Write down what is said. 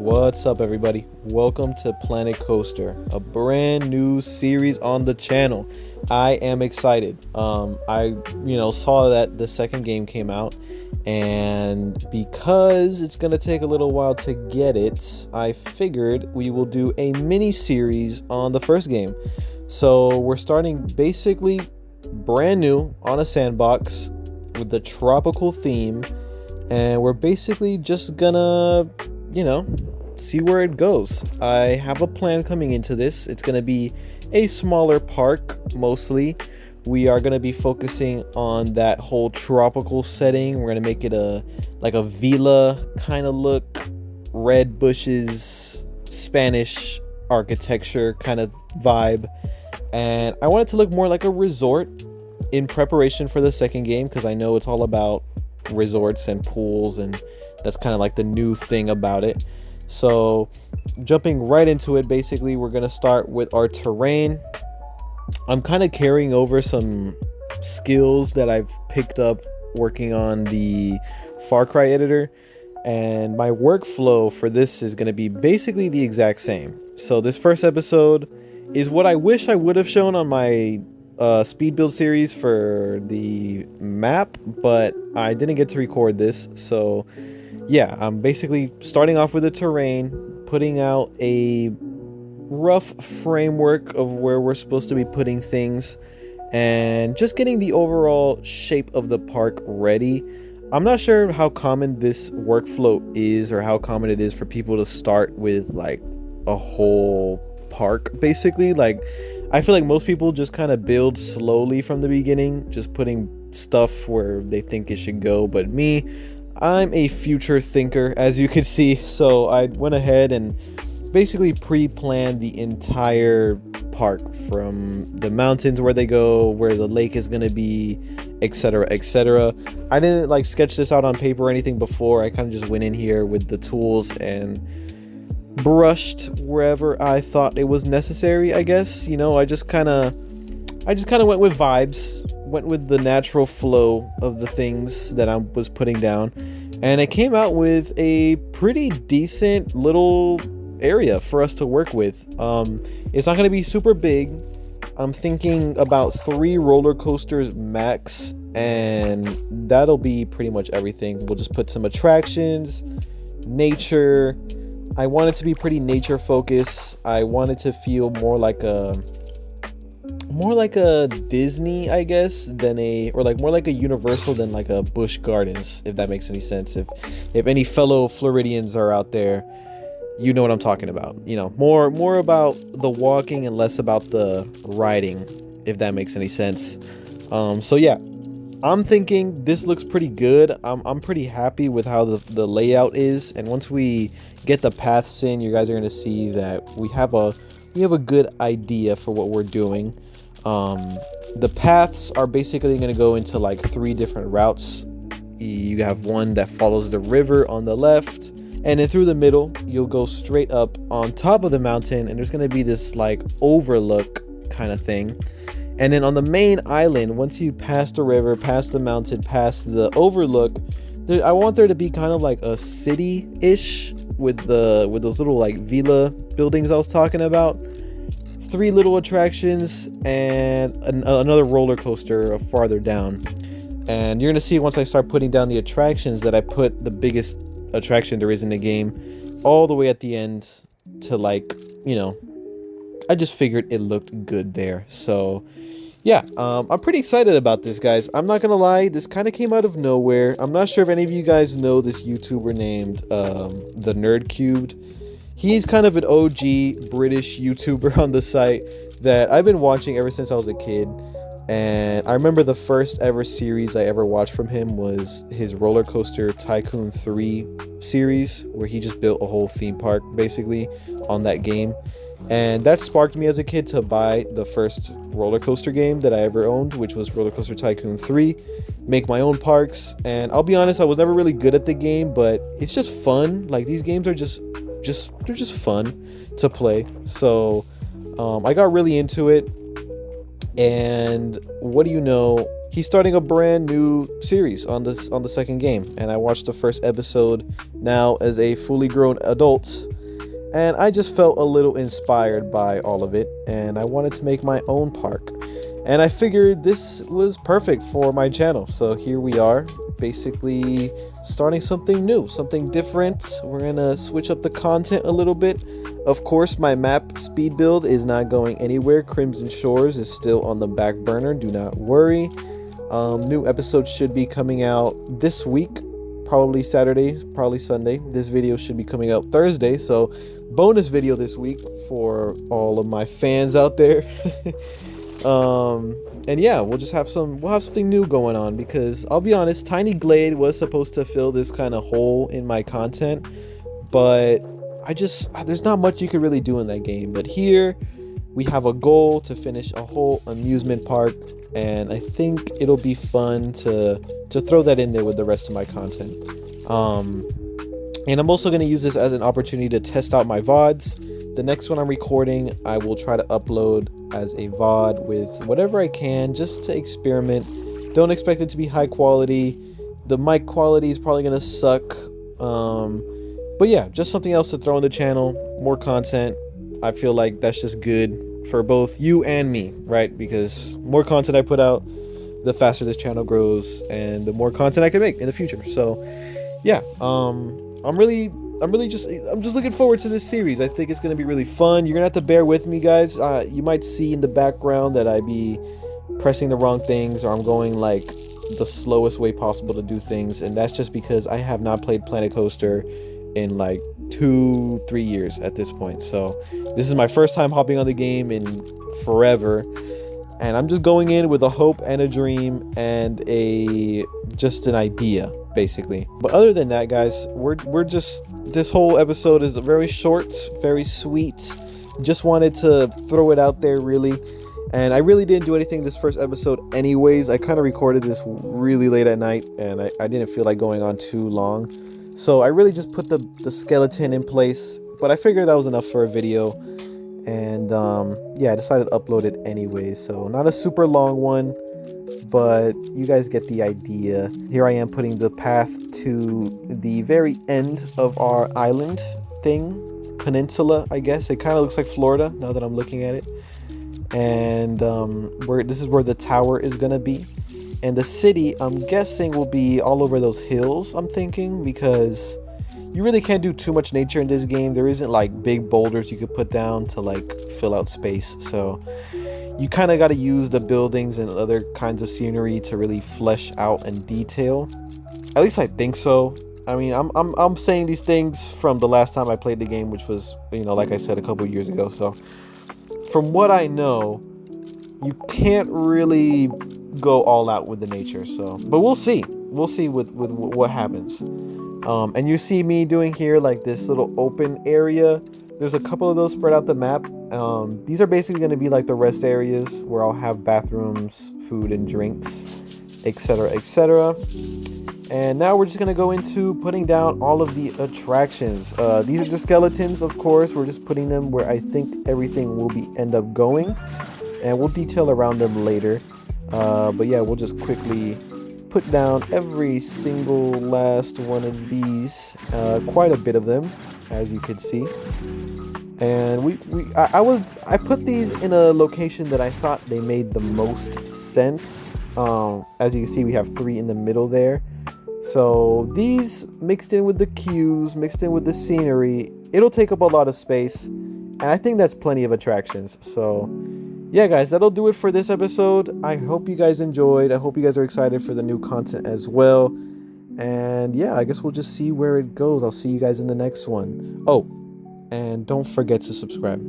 What's up, everybody? Welcome to Planet Coaster, a brand new series on the channel. I am excited. I saw that the second game came out, and because it's gonna take a little while to get it, I figured we will do a mini series on the first game. So we're starting basically brand new on a sandbox with the tropical theme, and we're basically just gonna see where it goes. I have a plan coming into this. It's going to be a smaller park mostly. We are going to be focusing on that whole tropical setting. We're going to make it a villa kind of look, red bushes, Spanish architecture kind of vibe. And I want it to look more like a resort in preparation for the second game, because I know it's all about resorts and pools, and that's kind of like the new thing about it. So jumping right into it, basically we're going to start with our terrain. I'm kind of carrying over some skills that I've picked up working on the Far Cry editor, and my workflow for this is going to be basically the exact same. So this first episode is what I wish I would have shown on my speed build series for the map, but I didn't get to record this. So yeah, I'm basically starting off with the terrain, putting out a rough framework of where we're supposed to be putting things, and just getting the overall shape of the park ready. I'm not sure how common this workflow is, or how common it is for people to start with like a whole park basically. Like, I feel like most people just kind of build slowly from the beginning, just putting stuff where they think it should go. But me, I'm a future thinker, as you can see, so I went ahead and basically pre-planned the entire park, from the mountains where they go, where the lake is going to be, etc, etc. I didn't like sketch this out on paper or anything before. I kind of just went in here with the tools and brushed wherever I thought it was necessary, I guess. I just kind of went with vibes, went with the natural flow of the things that I was putting down, and it came out with a pretty decent little area for us to work with. It's not going to be super big. I'm thinking about 3 roller coasters max, and that'll be pretty much everything. We'll just put some attractions, nature. I want it to be pretty nature focused. I want it to feel more like a Disney, I guess, more like a Universal than like a Busch Gardens, if that makes any sense. If any fellow Floridians are out there, you know what I'm talking about. More about the walking and less about the riding, if that makes any sense. So yeah, I'm thinking this looks pretty good. I'm pretty happy with how the layout is, and once we get the paths in, you guys are going to see that we have a good idea for what we're doing. The paths are basically going to go into like 3 different routes. You have one that follows the river on the left, and then through the middle you'll go straight up on top of the mountain, and there's going to be this like overlook kind of thing. And then on the main island, once you pass the river, past the mountain, past the overlook, I want there to be kind of like a city-ish with those little like villa buildings I was talking about. 3 little attractions and another roller coaster farther down. And you're gonna see once I start putting down the attractions that I put the biggest attraction there is in the game all the way at the end to I just figured it looked good there. So yeah, I'm pretty excited about this, guys. I'm not gonna lie, this kind of came out of nowhere. I'm not sure if any of you guys know this YouTuber named The Nerd Cubed. He's kind of an OG British YouTuber on the site that I've been watching ever since I was a kid. And I remember the first ever series I ever watched from him was his Roller Coaster Tycoon 3 series, where he just built a whole theme park basically on that game. And that sparked me as a kid to buy the first roller coaster game that I ever owned, which was Roller Coaster Tycoon 3, make my own parks. And I'll be honest, I was never really good at the game, but it's just fun. Like, these games are they're just fun to play. So I got really into it, and what do you know, he's starting a brand new series on the second game, and I watched the first episode now as a fully grown adult. and I just felt a little inspired by all of it, and I wanted to make my own park. And I figured this was perfect for my channel. So here we are, basically starting something new, something different. We're gonna switch up the content a little bit. Of course, my map speed build is not going anywhere. Crimson Shores is still on the back burner, do not worry. New episodes should be coming out this week, probably Saturday, probably Sunday. This video should be coming out Thursday, so bonus video this week for all of my fans out there. And yeah, we'll have something new going on, because I'll be honest, Tiny Glade was supposed to fill this kind of hole in my content, but there's not much you could really do in that game. But here we have a goal to finish a whole amusement park, and I think it'll be fun to throw that in there with the rest of my content. And I'm also going to use this as an opportunity to test out my VODs. The next one I'm recording, I will try to upload as a VOD with whatever I can, just to experiment. Don't expect it to be high quality. The mic quality is probably going to suck. But yeah, just something else to throw on the channel, more content. I feel like that's just good for both you and me, right? Because more content I put out, the faster this channel grows and the more content I can make in the future. So yeah, I'm just looking forward to this series. I think it's going to be really fun. You're going to have to bear with me, guys. You might see in the background that I be pressing the wrong things, or I'm going like the slowest way possible to do things, and that's just because I have not played Planet Coaster in like 2-3 years at this point. So this is my first time hopping on the game in forever, and I'm just going in with a hope and a dream and just an idea, basically. But other than that, guys, this whole episode is very short, very sweet. Just wanted to throw it out there, really. And I really didn't do anything this first episode anyways. I kind of recorded this really late at night, and I didn't feel like going on too long. So I really just put the skeleton in place, but I figured that was enough for a video. And yeah, I decided to upload it anyways. So not a super long one, but you guys get the idea. Here I am putting the path to the very end of our island thing, peninsula, I guess. It kind of looks like Florida now that I'm looking at it. And this is where the tower is gonna be. And the city, I'm guessing, will be all over those hills, I'm thinking, because you really can't do too much nature in this game. There isn't like big boulders you could put down to like fill out space. So you kind of got to use the buildings and other kinds of scenery to really flesh out and detail. At least I think so. I mean, I'm saying these things from the last time I played the game, which was, like I said, a couple years ago. So from what I know, you can't really go all out with the nature. So, but we'll see with what happens. And you see me doing here like this little open area. There's a couple of those spread out the map. These are basically going to be like the rest areas where I'll have bathrooms, food and drinks, etc, etc. And now we're just going to go into putting down all of the attractions. These are just skeletons, of course. We're just putting them where I think everything will end up going, and we'll detail around them later. But yeah, we'll just quickly put down every single last one of these, quite a bit of them, as you can see. And I put these in a location that I thought they made the most sense. As you can see, we have 3 in the middle there. So these mixed in with the queues, mixed in with the scenery, it'll take up a lot of space, and I think that's plenty of attractions. So yeah, guys, that'll do it for this episode. I hope you guys enjoyed. I hope you guys are excited for the new content as well. And yeah, I guess we'll just see where it goes. I'll see you guys in the next one. Oh, and don't forget to subscribe.